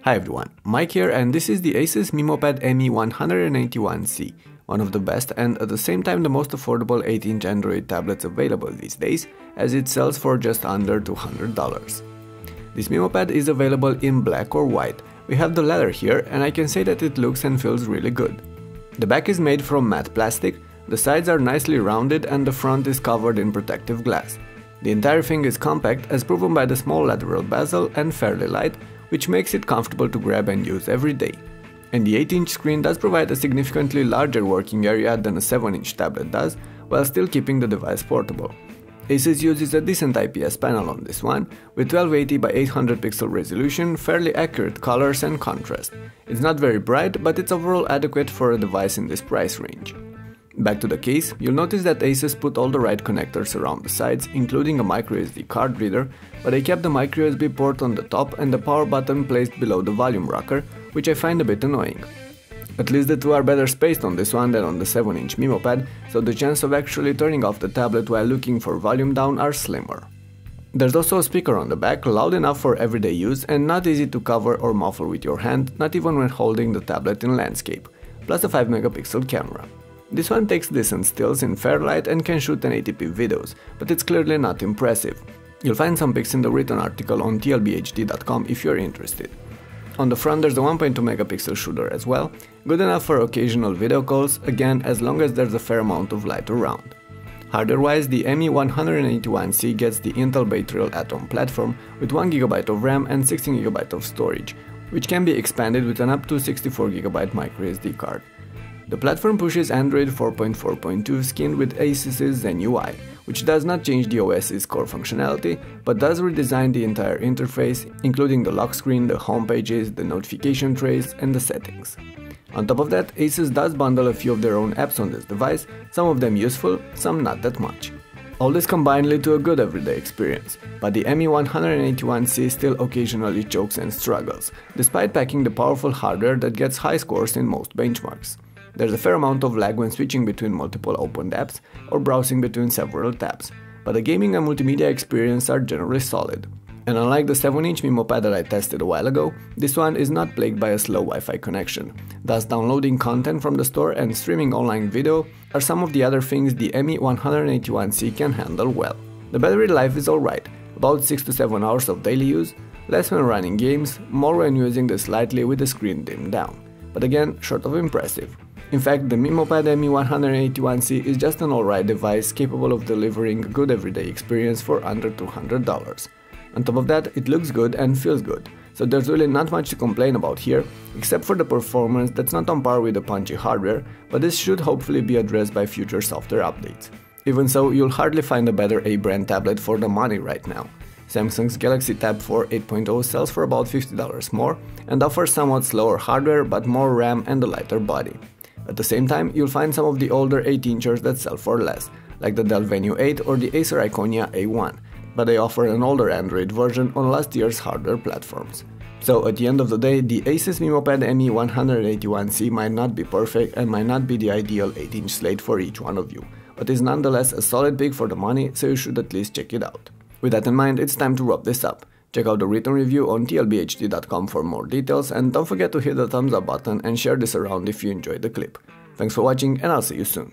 Hi everyone, Mike here, and this is the Asus Memo Pad ME181C, one of the best and at the same time the most affordable 8-inch Android tablets available these days, as it sells for just under $200. This Memo Pad is available in black or white. We have the leather here, and I can say that it looks and feels really good. The back is made from matte plastic, the sides are nicely rounded and the front is covered in protective glass. The entire thing is compact, as proven by the small lateral bezel, and fairly light, which makes it comfortable to grab and use every day. And the 8-inch screen does provide a significantly larger working area than a 7-inch tablet does, while still keeping the device portable. Asus uses a decent IPS panel on this one, with 1280 by 800 pixel resolution, fairly accurate colors and contrast. It's not very bright, but it's overall adequate for a device in this price range. Back to the case, you'll notice that Asus put all the right connectors around the sides, including a microSD card reader, but they kept the microUSB port on the top and the power button placed below the volume rocker, which I find a bit annoying. At least the two are better spaced on this one than on the 7-inch Memo Pad, so the chance of actually turning off the tablet while looking for volume down are slimmer. There's also a speaker on the back, loud enough for everyday use and not easy to cover or muffle with your hand, not even when holding the tablet in landscape, plus a 5-megapixel camera. This one takes decent stills in fair light and can shoot 1080p videos, but it's clearly not impressive. You'll find some pics in the written article on tlbhd.com if you're interested. On the front there's a 1.2 megapixel shooter as well, good enough for occasional video calls, again as long as there's a fair amount of light around. Hardware-wise, the ME181C gets the Intel BayTrail Atom platform with 1GB of RAM and 16GB of storage, which can be expanded with an up to 64GB microSD card. The platform pushes Android 4.4.2 skinned with Asus's Zen UI, which does not change the OS's core functionality, but does redesign the entire interface, including the lock screen, the home pages, the notification trays, and the settings. On top of that, Asus does bundle a few of their own apps on this device, some of them useful, some not that much. All this combined lead to a good everyday experience, but the ME181C still occasionally chokes and struggles, despite packing the powerful hardware that gets high scores in most benchmarks. There's a fair amount of lag when switching between multiple opened apps or browsing between several tabs, but the gaming and multimedia experience are generally solid. And unlike the 7-inch Memo Pad that I tested a while ago, this one is not plagued by a slow Wi-Fi connection, thus downloading content from the store and streaming online video are some of the other things the ME181C can handle well. The battery life is alright, about 6 to 7 hours of daily use, less when running games, more when using this lightly with the screen dimmed down, but again short of impressive. In fact, the Memo Pad ME181C is just an alright device capable of delivering a good everyday experience for under $200. On top of that, it looks good and feels good, so there's really not much to complain about here, except for the performance that's not on par with the punchy hardware, but this should hopefully be addressed by future software updates. Even so, you'll hardly find a better A-brand tablet for the money right now. Samsung's Galaxy Tab 4 8.0 sells for about $50 more and offers somewhat slower hardware but more RAM and a lighter body. At the same time, you'll find some of the older 8-inchers that sell for less, like the Dell Venue 8 or the Acer Iconia A1, but they offer an older Android version on last year's hardware platforms. So at the end of the day, the Asus Memo Pad ME181C might not be perfect and might not be the ideal 8-inch slate for each one of you, but is nonetheless a solid pick for the money, so you should at least check it out. With that in mind, it's time to wrap this up. Check out the written review on tlbhd.com for more details, and don't forget to hit the thumbs up button and share this around if you enjoyed the clip. Thanks for watching, and I'll see you soon.